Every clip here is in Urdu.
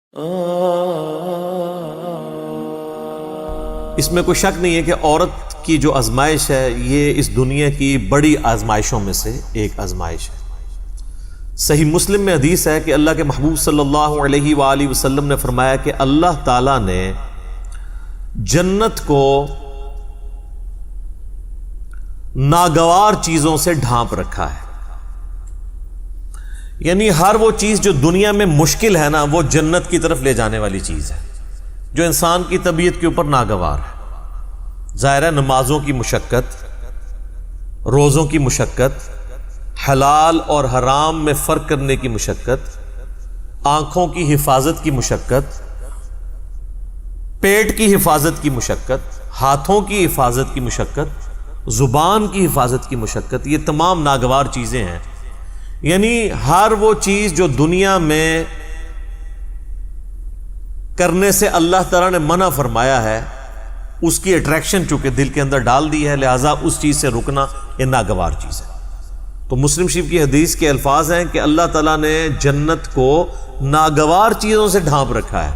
اس میں کوئی شک نہیں ہے کہ عورت کی جو آزمائش ہے یہ اس دنیا کی بڑی آزمائشوں میں سے ایک آزمائش ہے۔ صحیح مسلم میں حدیث ہے کہ اللہ کے محبوب صلی اللہ علیہ وآلہ وسلم نے فرمایا کہ اللہ تعالیٰ نے جنت کو ناگوار چیزوں سے ڈھانپ رکھا ہے، یعنی ہر وہ چیز جو دنیا میں مشکل ہے نا، وہ جنت کی طرف لے جانے والی چیز ہے جو انسان کی طبیعت کے اوپر ناگوار ہے۔ ظاہر ہے نمازوں کی مشقت، روزوں کی مشقت، حلال اور حرام میں فرق کرنے کی مشقت، آنکھوں کی حفاظت کی مشقت، پیٹ کی حفاظت کی مشقت، ہاتھوں کی حفاظت کی مشقت، زبان کی حفاظت کی مشقت، یہ تمام ناگوار چیزیں ہیں۔ یعنی ہر وہ چیز جو دنیا میں کرنے سے اللہ تعالیٰ نے منع فرمایا ہے، اس کی اٹریکشن چونکہ دل کے اندر ڈال دی ہے، لہٰذا اس چیز سے رکنا یہ ناگوار چیز ہے۔ تو مسلم شریف کی حدیث کے الفاظ ہیں کہ اللہ تعالیٰ نے جنت کو ناگوار چیزوں سے ڈھانپ رکھا ہے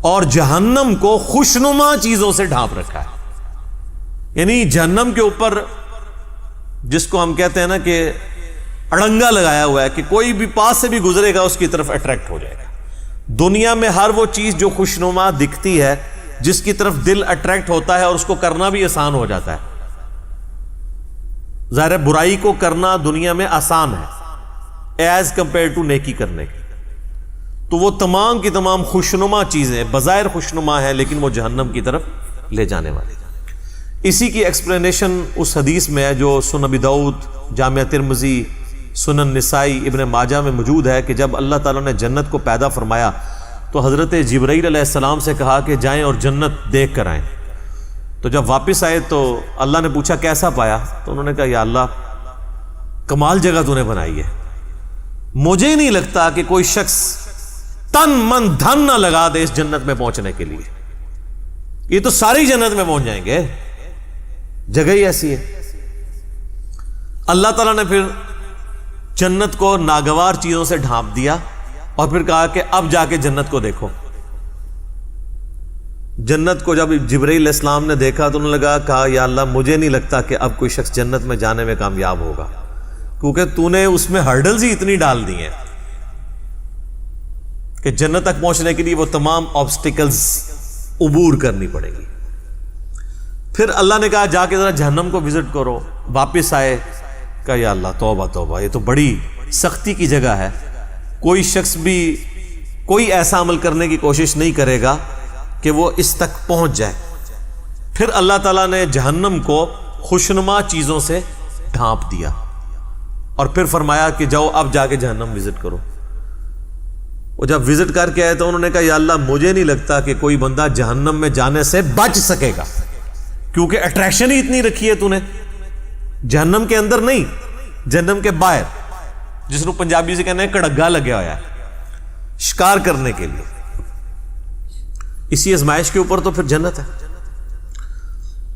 اور جہنم کو خوشنما چیزوں سے ڈھانپ رکھا ہے۔ یعنی جہنم کے اوپر جس کو ہم کہتے ہیں نا کہ اڑنگا لگایا ہوا ہے کہ کوئی بھی پاس سے بھی گزرے گا اس کی طرف اٹریکٹ ہو جائے گا۔ دنیا میں ہر وہ چیز جو خوشنما دکھتی ہے، جس کی طرف دل اٹریکٹ ہوتا ہے اور اس کو کرنا بھی آسان ہو جاتا ہے۔ ظاہر ہے برائی کو کرنا دنیا میں آسان ہے ایز کمپیئر ٹو نیکی کرنے کی، تو وہ تمام کی تمام خوشنما چیزیں بظاہر خوشنما ہیں لیکن وہ جہنم کی طرف لے جانے والی۔ اسی کی ایکسپلینیشن اس حدیث میں ہے جو سنن ابی داؤد، جامع ترمذی، سنن نسائی، ابن ماجہ میں موجود ہے کہ جب اللہ تعالیٰ نے جنت کو پیدا فرمایا تو حضرت جبرائیل علیہ السلام سے کہا کہ جائیں اور جنت دیکھ کر آئیں۔ تو جب واپس آئے تو اللہ نے پوچھا کیسا پایا، تو انہوں نے کہا یا اللہ کمال جگہ تو نے بنائی ہے، مجھے نہیں لگتا کہ کوئی شخص تن من دھن نہ لگا دے اس جنت میں پہنچنے کے لیے، یہ تو ساری جنت میں پہنچ جائیں گے، جگہ ہی ایسی ہے۔ اللہ تعالیٰ نے پھر جنت کو ناگوار چیزوں سے ڈھانپ دیا اور پھر کہا کہ اب جا کے جنت کو دیکھو۔ جنت کو جب جبرائیل علیہ السلام نے دیکھا تو انہوں نے کہا یا اللہ مجھے نہیں لگتا کہ اب کوئی شخص جنت میں جانے میں کامیاب ہوگا، کیونکہ تو نے اس میں ہرڈلز ہی اتنی ڈال دی ہیں کہ جنت تک پہنچنے کے لیے وہ تمام آبسٹیکلز عبور کرنی پڑے گی۔ پھر اللہ نے کہا جا کے ذرا جہنم کو وزٹ کرو۔ واپس آئے، کہا یا اللہ توبہ توبہ، یہ تو بڑی سختی کی جگہ ہے، کوئی شخص بھی کوئی ایسا عمل کرنے کی کوشش نہیں کرے گا کہ وہ اس تک پہنچ جائے۔ پھر اللہ تعالیٰ نے جہنم کو خوشنما چیزوں سے ڈھانپ دیا اور پھر فرمایا کہ جاؤ اب جا کے جہنم وزٹ کرو۔ وہ جب وزٹ کر کے آئے تو انہوں نے کہا یا اللہ مجھے نہیں لگتا کہ کوئی بندہ جہنم میں جانے سے بچ سکے گا، کیونکہ اٹریکشن ہی اتنی رکھی ہے تو نے، جہنم کے اندر نہیں، جہنم کے باہر، جس کو پنجابی سے کہنا ہے کڑگا لگیا ہوا ہے شکار کرنے کے لیے۔ اسی آزمائش کے اوپر تو پھر جنت ہے۔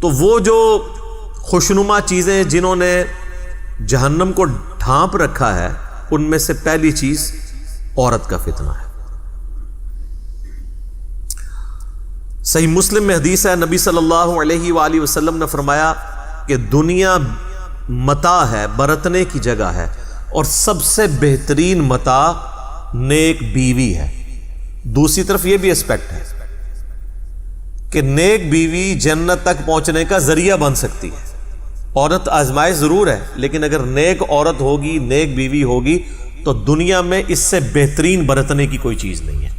تو وہ جو خوشنما چیزیں جنہوں نے جہنم کو ڈھانپ رکھا ہے، ان میں سے پہلی چیز عورت کا فتنہ ہے۔ صحیح مسلم میں حدیث ہے، نبی صلی اللہ علیہ وآلہ وسلم نے فرمایا کہ دنیا متاع ہے، برتنے کی جگہ ہے، اور سب سے بہترین متاع نیک بیوی ہے۔ دوسری طرف یہ بھی اسپیکٹ ہے کہ نیک بیوی جنت تک پہنچنے کا ذریعہ بن سکتی ہے۔ عورت آزمائش ضرور ہے، لیکن اگر نیک عورت ہوگی، نیک بیوی ہوگی، تو دنیا میں اس سے بہترین برتنے کی کوئی چیز نہیں ہے،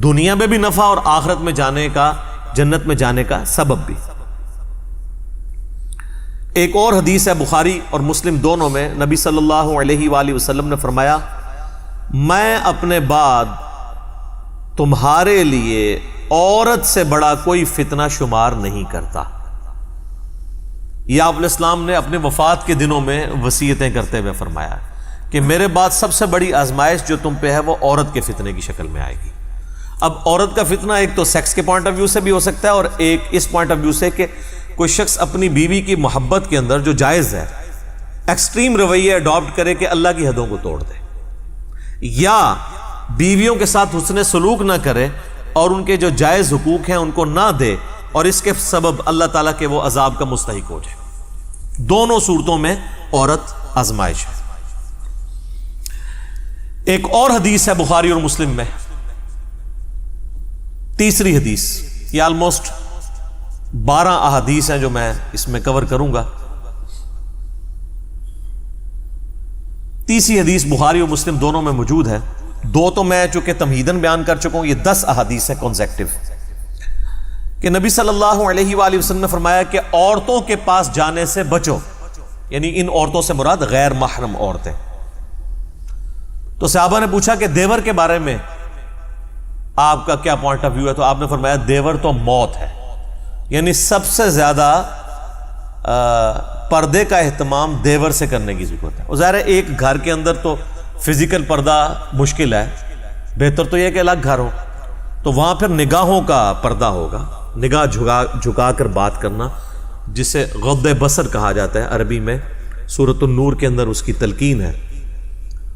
دنیا میں بھی نفع اور آخرت میں جانے کا، جنت میں جانے کا سبب بھی۔ ایک اور حدیث ہے بخاری اور مسلم دونوں میں، نبی صلی اللہ علیہ وآلہ وسلم نے فرمایا میں اپنے بعد تمہارے لیے عورت سے بڑا کوئی فتنہ شمار نہیں کرتا۔ یہ آپ علیہ السلام نے اپنے وفات کے دنوں میں وصیتیں کرتے ہوئے فرمایا کہ میرے بعد سب سے بڑی آزمائش جو تم پہ ہے وہ عورت کے فتنے کی شکل میں آئے گی۔ اب عورت کا فتنہ ایک تو سیکس کے پوائنٹ آف ویو سے بھی ہو سکتا ہے، اور ایک اس پوائنٹ آف ویو سے کہ کوئی شخص اپنی بیوی کی محبت کے اندر جو جائز ہے ایکسٹریم رویہ اڈاپٹ کرے کہ اللہ کی حدوں کو توڑ دے، یا بیویوں کے ساتھ حسن سلوک نہ کرے اور ان کے جو جائز حقوق ہیں ان کو نہ دے، اور اس کے سبب اللہ تعالیٰ کے وہ عذاب کا مستحق ہو جائے۔ دونوں صورتوں میں عورت آزمائش ہے۔ ایک اور حدیث ہے بخاری اور مسلم میں، تیسری حدیث، یہ آلموسٹ 12 احادیث ہیں جو میں اس میں کور کروں گا۔ تیسری حدیث بخاری اور مسلم دونوں میں موجود ہے، دو تو میں چونکہ تمہیداً بیان کر چکا ہوں، یہ 10 احادیث ہے کنسیکٹیو، کہ نبی صلی اللہ علیہ وآلہ وسلم نے فرمایا کہ عورتوں کے پاس جانے سے بچو، یعنی ان عورتوں سے مراد غیر محرم عورتیں۔ تو صحابہ نے پوچھا کہ دیور کے بارے میں آپ کا کیا پوائنٹ آف ویو ہے؟ تو آپ نے فرمایا دیور تو موت ہے، یعنی سب سے زیادہ پردے کا اہتمام دیور سے کرنے کی ضرورت ہے۔ اور ظاہر ہے ایک گھر کے اندر تو فزیکل پردہ مشکل ہے، بہتر تو یہ کہ الگ گھر ہو، تو وہاں پھر نگاہوں کا پردہ ہوگا، نگاہ جھکا کر بات کرنا، جسے غض بصر کہا جاتا ہے عربی میں۔ سورۃ النور کے اندر اس کی تلقین ہے۔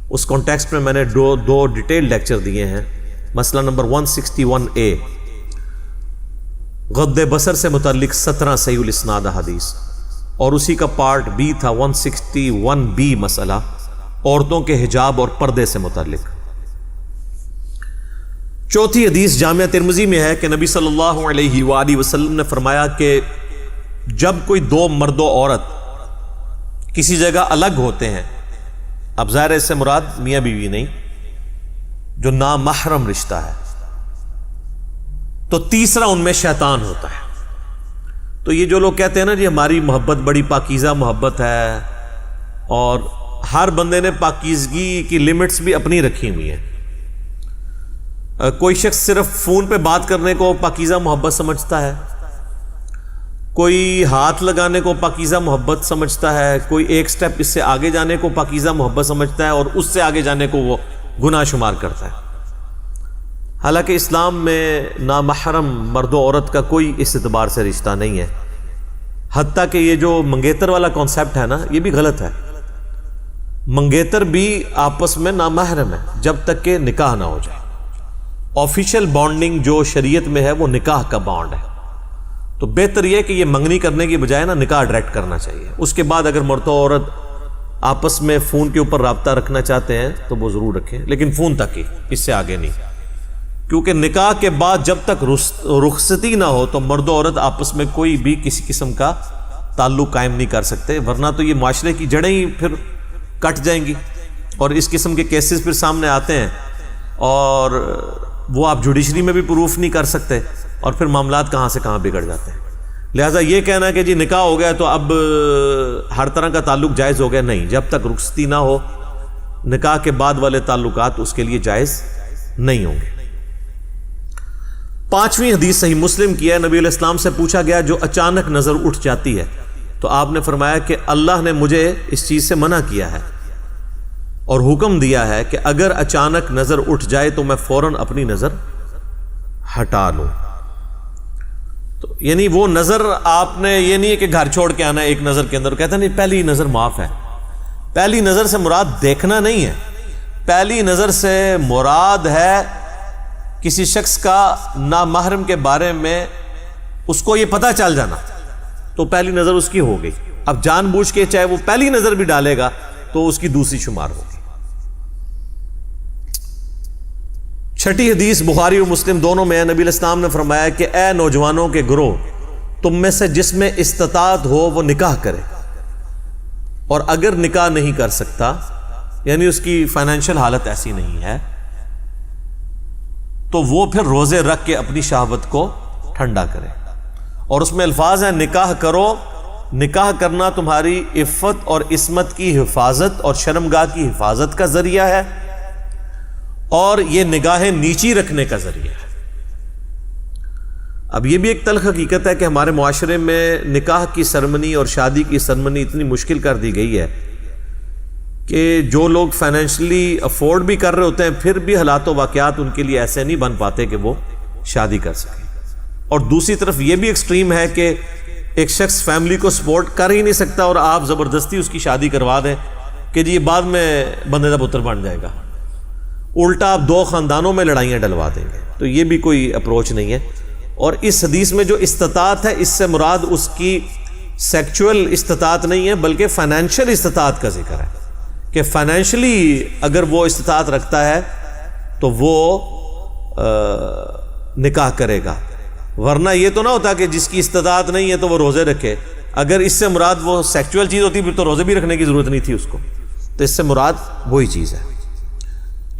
اس کانٹیکسٹ میں نے دو ڈیٹیل لیکچر دیے ہیں۔ مسئلہ نمبر 161A، غض بصر سے متعلق 17 صحیح الاسناد حدیث، اور اسی کا پارٹ B تھا 161B، مسئلہ عورتوں کے حجاب اور پردے سے متعلق۔ چوتھی حدیث جامعہ ترمذی میں ہے کہ نبی صلی اللہ علیہ وآلہ وسلم نے فرمایا کہ جب کوئی دو مرد و عورت کسی جگہ الگ ہوتے ہیں، اب ظاہر ہے اس سے مراد میاں بیوی نہیں، جو نامحرم رشتہ ہے، تو تیسرا ان میں شیطان ہوتا ہے۔ تو یہ جو لوگ کہتے ہیں نا جی ہماری محبت بڑی پاکیزہ محبت ہے، اور ہر بندے نے پاکیزگی کی لمٹس بھی اپنی رکھی ہوئی ہیں۔ کوئی شخص صرف فون پہ بات کرنے کو پاکیزہ محبت سمجھتا ہے، کوئی ہاتھ لگانے کو پاکیزہ محبت سمجھتا ہے، کوئی ایک سٹیپ اس سے آگے جانے کو پاکیزہ محبت سمجھتا ہے، اور اس سے آگے جانے کو وہ گناہ شمار کرتا ہے۔ حالانکہ اسلام میں نامحرم مرد و عورت کا کوئی اس اعتبار سے رشتہ نہیں ہے، حتیٰ کہ یہ جو منگیتر والا کانسیپٹ ہے نا، یہ بھی غلط ہے۔ منگیتر بھی آپس میں نامحرم ہے جب تک کہ نکاح نہ ہو جائے۔ آفیشیل بانڈنگ جو شریعت میں ہے وہ نکاح کا بانڈ ہے، تو بہتر یہ کہ یہ منگنی کرنے کی بجائے نا نکاح ڈائریکٹ کرنا چاہیے۔ اس کے بعد اگر مرد و عورت آپس میں فون کے اوپر رابطہ رکھنا چاہتے ہیں تو وہ ضرور رکھیں، لیکن فون تک ہی، اس سے آگے نہیں، کیونکہ نکاح کے بعد جب تک رخصتی نہ ہو تو مرد و عورت آپس میں کوئی بھی کسی قسم کا تعلق قائم نہیں کر سکتے، ورنہ تو یہ معاشرے کی جڑیں ہی پھر کٹ جائیں گی، اور اس قسم کے کیسز پھر سامنے آتے ہیں، اور وہ آپ جوڈیشری میں بھی پروف نہیں کر سکتے، اور پھر معاملات کہاں سے کہاں بگڑ جاتے ہیں۔ لہٰذا یہ کہنا کہ جی نکاح ہو گیا تو اب ہر طرح کا تعلق جائز ہو گیا، نہیں، جب تک رخصتی نہ ہو نکاح کے بعد والے تعلقات اس کے لیے جائز نہیں ہوں گے۔ پانچویں حدیث صحیح مسلم کی ہے، نبی علیہ السلام سے پوچھا گیا جو اچانک نظر اٹھ جاتی ہے، تو آپ نے فرمایا کہ اللہ نے مجھے اس چیز سے منع کیا ہے اور حکم دیا ہے کہ اگر اچانک نظر اٹھ جائے تو میں فوراً اپنی نظر ہٹا لوں۔ تو یعنی وہ نظر آپ نے یہ نہیں ہے کہ گھر چھوڑ کے آنا ہے ایک نظر کے اندر، کہتا نہیں پہلی نظر معاف ہے۔ پہلی نظر سے مراد دیکھنا نہیں ہے، پہلی نظر سے مراد ہے کسی شخص کا نامحرم کے بارے میں اس کو یہ پتہ چل جانا، تو پہلی نظر اس کی ہو گئی۔ اب جان بوجھ کے چاہے وہ پہلی نظر بھی ڈالے گا تو اس کی دوسری شمار ہوگی۔ چھٹی حدیث بخاری اور مسلم دونوں میں نبی علیہ السلام نے فرمایا کہ اے نوجوانوں کے گروہ، تم میں سے جس میں استطاعت ہو وہ نکاح کرے، اور اگر نکاح نہیں کر سکتا، یعنی اس کی فائنینشیل حالت ایسی نہیں ہے، تو وہ پھر روزے رکھ کے اپنی شہوت کو ٹھنڈا کرے۔ اور اس میں الفاظ ہیں نکاح کرو، نکاح کرنا تمہاری عفت اور عصمت کی حفاظت اور شرمگاہ کی حفاظت کا ذریعہ ہے، اور یہ نگاہیں نیچی رکھنے کا ذریعہ ہے۔ اب یہ بھی ایک تلخ حقیقت ہے کہ ہمارے معاشرے میں نکاح کی سرمنی اور شادی کی سرمنی اتنی مشکل کر دی گئی ہے کہ جو لوگ فائنینشلی افورڈ بھی کر رہے ہوتے ہیں پھر بھی حالات و واقعات ان کے لیے ایسے نہیں بن پاتے کہ وہ شادی کر سکیں۔ اور دوسری طرف یہ بھی ایکسٹریم ہے کہ ایک شخص فیملی کو سپورٹ کر ہی نہیں سکتا اور آپ زبردستی اس کی شادی کروا دیں کہ جی یہ بعد میں بندے کا پتر بن جائے گا۔ الٹا آپ دو خاندانوں میں لڑائیاں ڈلوا دیں گے. تو یہ بھی کوئی اپروچ نہیں ہے. اور اس حدیث میں جو استطاعت ہے اس سے مراد اس کی سیکچول استطاعت نہیں ہے بلکہ فائنینشیل استطاعت کا ذکر ہے کہ فائنینشلی اگر وہ استطاعت رکھتا ہے تو وہ نکاح کرے گا. ورنہ یہ تو نہ ہوتا کہ جس کی استطاعت نہیں ہے تو وہ روزے رکھے. اگر اس سے مراد وہ سیکچول چیز ہوتی پھر تو روزے بھی رکھنے کی ضرورت نہیں تھی اس کو. تو اس سے مراد وہی چیز ہے.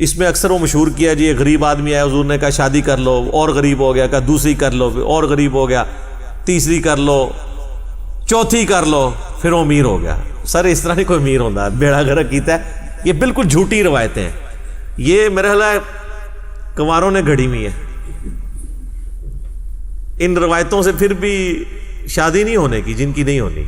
اس میں اکثر وہ مشہور کیا جی ایک غریب آدمی آیا, حضور نے کہا شادی کر لو, اور غریب ہو گیا, کہا دوسری کر لو, اور غریب ہو گیا, تیسری کر لو, چوتھی کر لو, پھر وہ امیر ہو گیا. سر اس طرح نہیں کوئی امیر ہوتا, بیڑا گرک کیتا ہے. یہ بالکل جھوٹی روایتیں ہیں, یہ میرا خیال ہے کنواروں نے گھڑی ہوئی ہے. ان روایتوں سے پھر بھی شادی نہیں ہونے کی جن کی نہیں ہونی.